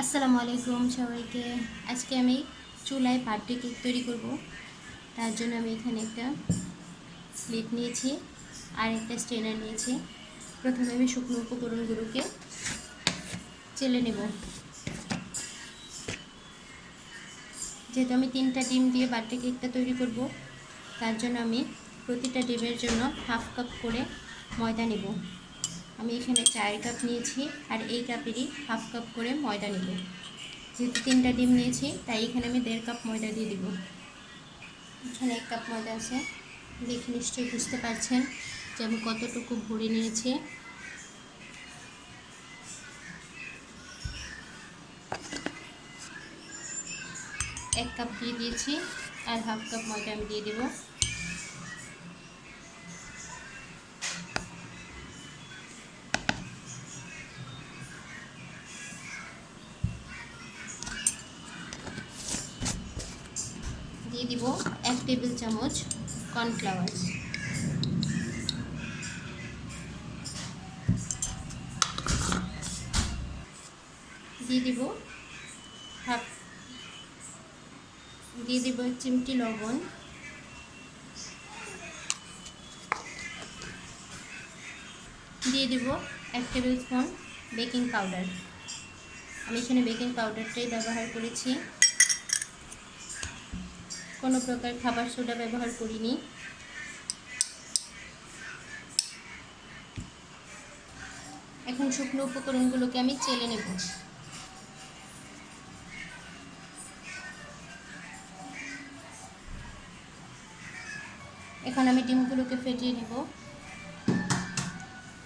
আসসালামু আলাইকুম সবাইকে। আজকে আমি চুলায় বার্থডে কেক তৈরি করব। তার জন্য আমি এখানে একটা প্লেট নিয়েছি আর একটা স্ট্রেনার নিয়েছি। প্রথমে আমি শুকনো উপকরণগুলোকে চেলে নেব। যেহেতু আমি 3টা ডিম দিয়ে বার্থডে কেকটা তৈরি করব, তার জন্য আমি প্রতিটা ডিমের জন্য হাফ কাপ করে ময়দা নেব। আমি এখানে 4 কাপ নিয়েছি আর এই কাপেরই হাফ কাপ করে ময়দা নেব। যেহেতু 3টা ডিম নিয়েছি তাই এখানে আমি 1.5 কাপ ময়দা দিয়ে দেব। এখানে 1 কাপ ময়দা আছে, দেখে নিশ্চয়ই বুঝতে পারছেন যে আমি কতটুকু ভরে নিয়েছি। এক কাপ দিয়ে দিয়েছি আর হাফ কাপ ময়দা আমি দিয়ে দেব। দিয়ে দিব 1 টেবিল চামচ কর্নফ্লাওয়ার। দিয়ে দিব এক চিমটি লবণ। দিয়ে দিব 1 টেবিল স্পুন বেকিং পাউডার। আমি এখানে বেকিং পাউডারটাই ব্যবহার করেছি, কোনো প্রকার খাবার সোডা ব্যবহার করিনি। এখন শুকনো উপকরণগুলোকে আমি চেলে নেব। এখন আমি ডিমগুলোকে ফেটিয়ে নেব।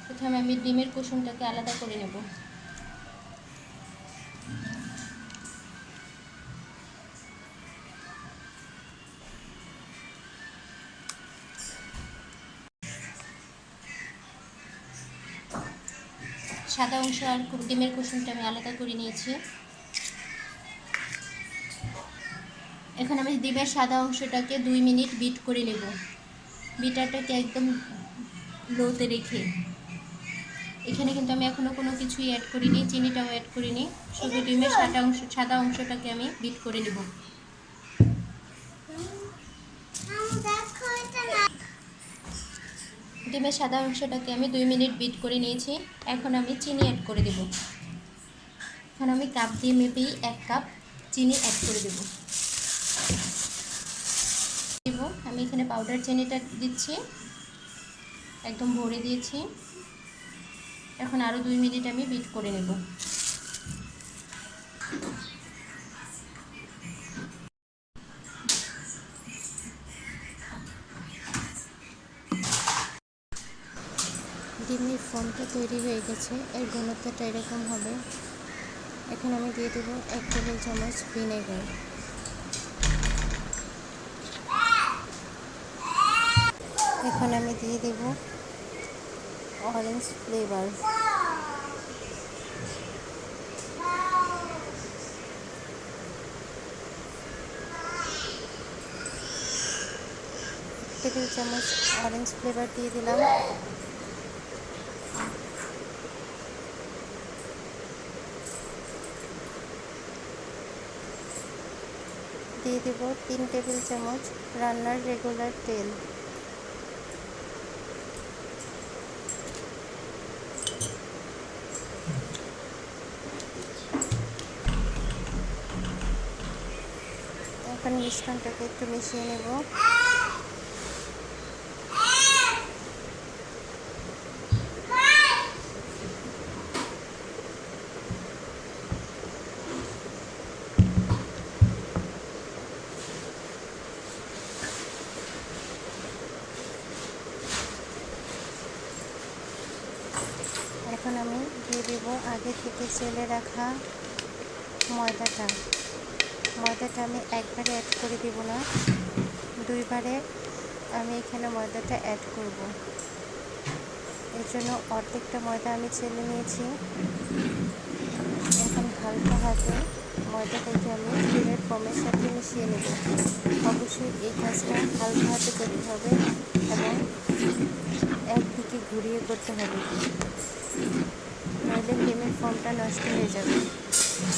প্রথমে আমি ডিমের কুসুমটাকে আলাদা করে নেব। সাদা অংশ আর ডিমের কুসুমটা আমি আলাদা করে নিয়েছি। এখন আমি ডিমের সাদা অংশটাকে 2 মিনিট বিট করে নেব। বিটারটাকে একদম লোতে রেখে। এখানে কিন্তু আমি এখনও কোনো কিছুই অ্যাড করিনি, চিনিটাও অ্যাড করিনি, শুধু ডিমের সাদা অংশটাকে আমি বিট করে নেব। ডিমের সাদা অংশটাকে আমি 2 মিনিট বিট করে নিয়েছি। এখন আমি চিনি অ্যাড করে দেব। এখন আমি কাপ দিয়ে মেপেই 1 কাপ চিনি অ্যাড করে দেব। আমি এখানে পাউডার চিনিটা দিচ্ছি, একদম ভরে দিয়েছি। এখন আরও 2 মিনিট আমি বিট করে নেব। ডিমের ফোমটা তৈরি হয়ে গেছে, এর ঘনত্বটা এরকম হবে। এখন আমি দিয়ে দেব 1 টেবিল চামচ ভিনেগার। এখন আমি দিয়ে দেব অরেঞ্জ ফ্লেভার। টেবিল চামচ অরেঞ্জ ফ্লেভার দিয়ে দিলাম। দিয়ে দেব 3 টেবিল চামচ রান্নার রেগুলার তেল। এখন মিশ্রণটাকে একটু মিশিয়ে নেব। এখন আমি দিয়ে দেব আগে থেকে চেলে রাখা ময়দাটা। ময়দাটা আমি একবারে অ্যাড করে দেব না, 2 বারে আমি এখানে ময়দাটা অ্যাড করব। এর জন্য অর্ধেকটা ময়দা আমি চেলে নিয়েছি। এখন হালকা হাতে ময়দাটাকে আমি ডিমের ফোমের সাথে মিশিয়ে নেব। অবশ্যই এই কাজটা হালকা হাতে করতে হবে এবং একদিকে ঘুরিয়ে করতে হবে, নইলে ডিমের ফোমটা নষ্ট হয়ে যাবে। বাকি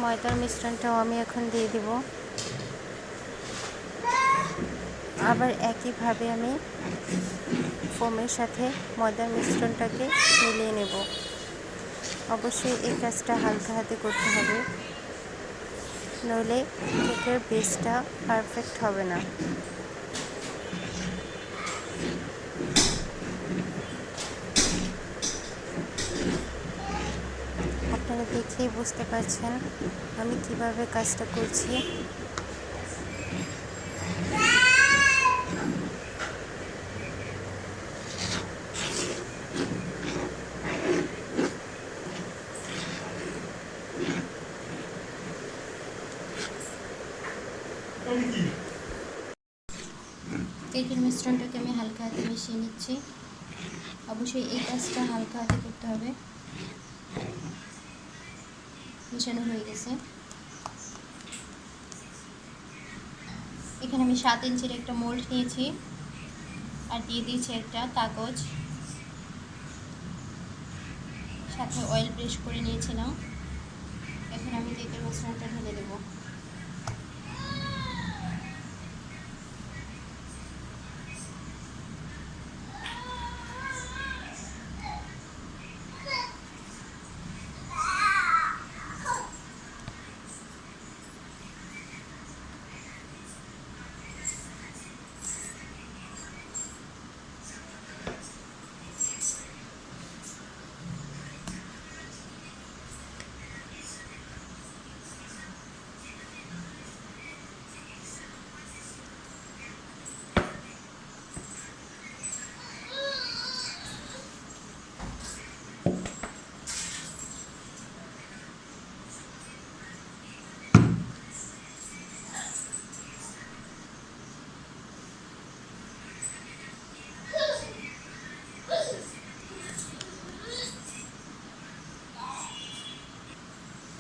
ময়দার মিশ্রণটাও আমি এখন দিয়ে দিব। আবার একইভাবে আমি ফোমের সাথে ময়দার মিশ্রণটাকে মিলিয়ে নেব। অবশ্যই এই কাজটা হালকা হাতে করতে হবে, নইলে কেকের বেসটা পারফেক্ট হবে না। আপনারা দেখলেই বুঝতে পারছেন আমি কিভাবে কাজটা করছি। কেকের মিশ্রণটাকে আমি হালকা হাতে মিশিয়ে নিচ্ছি। অবশ্যই এই কাজটা হালকা হাতে করতে হবে। মিশানো হয়ে গেছে। এখানে আমি 7 ইঞ্চির একটা মোল্ড নিয়েছি আর দিয়ে দিয়েছি একটা কাগজ, সাথে অয়েল ব্রাশ করে নিয়েছিলাম। এখন আমি কেকের মিশ্রণটা ঢেলে দেবো।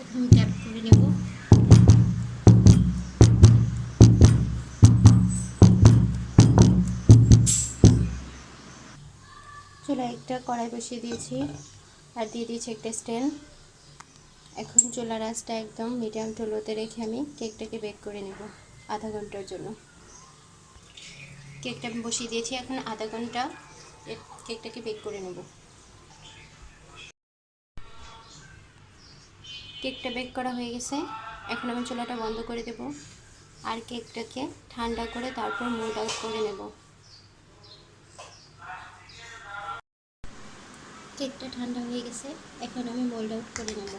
এখন ট্যাপ করে নেব। চুলায় একটা কড়াই বসিয়ে দিয়েছি আর দিয়ে দিয়েছি একটা স্ট্যান্ড। এখন চুলার আঁচটা একদম মিডিয়াম টু লোতে রেখে আমি কেকটাকে বেক করে নেব আধা ঘন্টার জন্য। কেকটা আমি বসিয়ে দিয়েছি, এখন আধা ঘন্টা কেকটাকে বেক করে নেব। কেকটা বেক করা হয়ে গেছে। এখন আমি চুলাটা বন্ধ করে দেব আর কেকটাকে ঠান্ডা করে তারপর মোল্ড আউট করে নেব। কেকটা ঠান্ডা হয়ে গেছে, এখন আমি মোল্ড আউট করে নেব।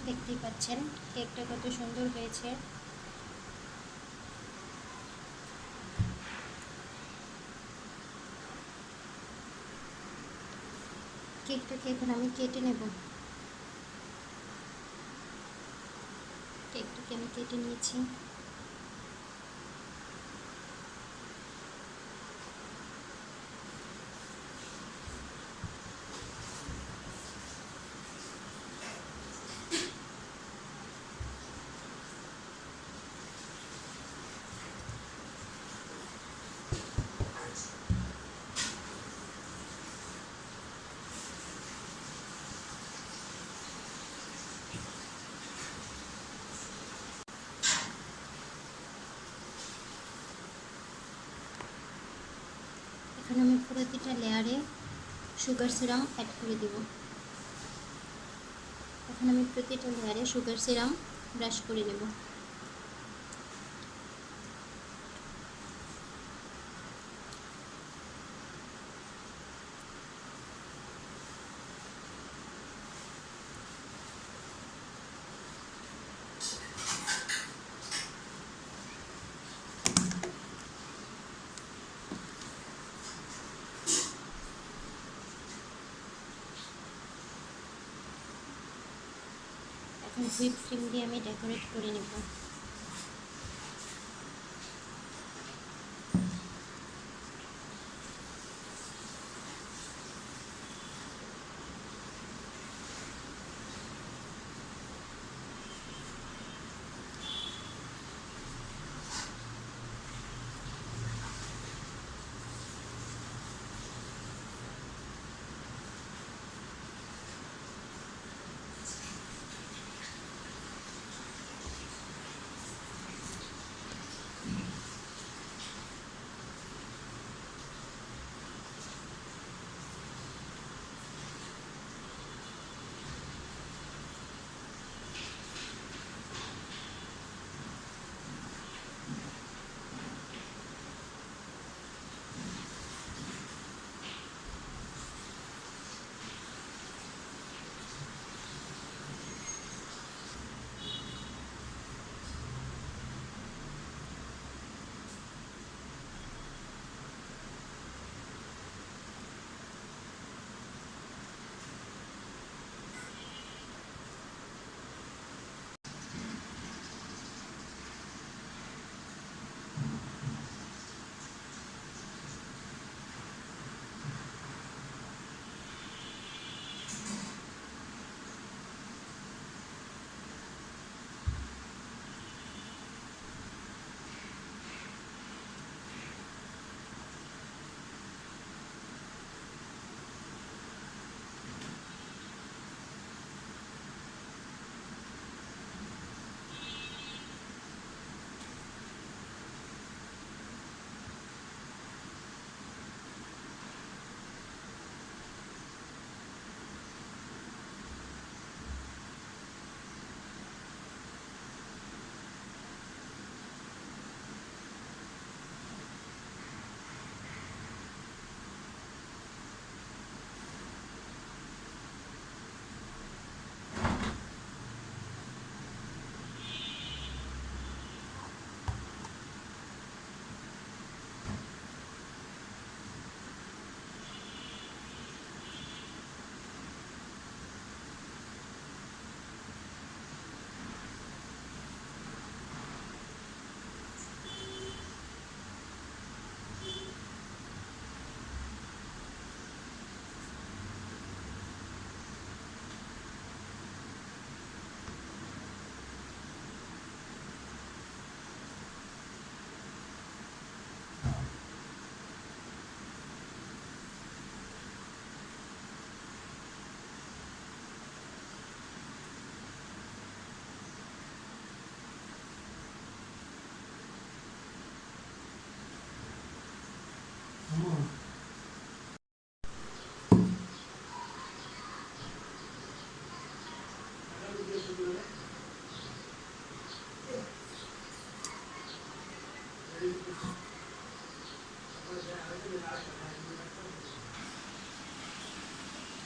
দেখতেই পাচ্ছেন কেকটা কত সুন্দর হয়েছে। কেকটাকে এখন আমি কেটে নেব। কেকটাকে আমি কেটে নিয়েছি। এখন আমি প্রতিটা লেয়ারে সুগার সিরাম অ্যাড করে দেব। এখন আমি প্রতিটা লেয়ারে সুগার সিরাম ব্রাশ করে নেব। এখন হুইপ ক্রিম দিয়ে আমি ডেকোরেট করে নেব।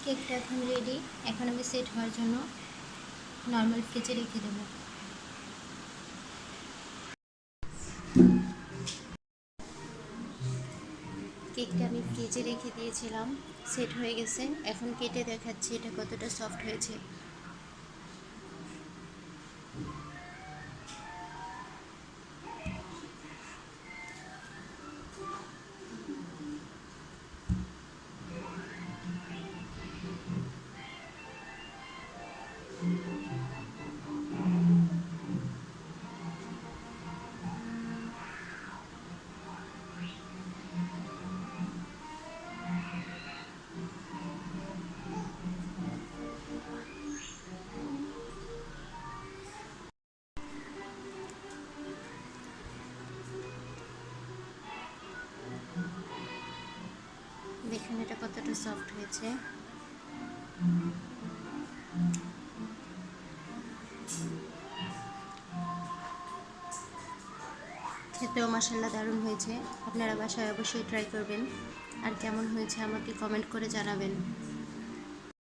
কেকটা এখন রেডি। এখন আমি সেট হওয়ার জন্য নর্মাল ফ্রিজে রেখে দেবো। কেকটা আমি ফ্রিজে রেখে দিয়েছিলাম, সেট হয়ে গেছে। এখন কেটে দেখাচ্ছি এটা কতটা সফট হয়েছে। দেখুন এটা কতটা সফট হয়েছে। খেতেও মাশাআল্লাহ দারুণ হয়েছে। আপনারা বাসায় অবশ্যই ট্রাই করবেন, আর কেমন হয়েছে আমাকে কমেন্ট করে জানাবেন।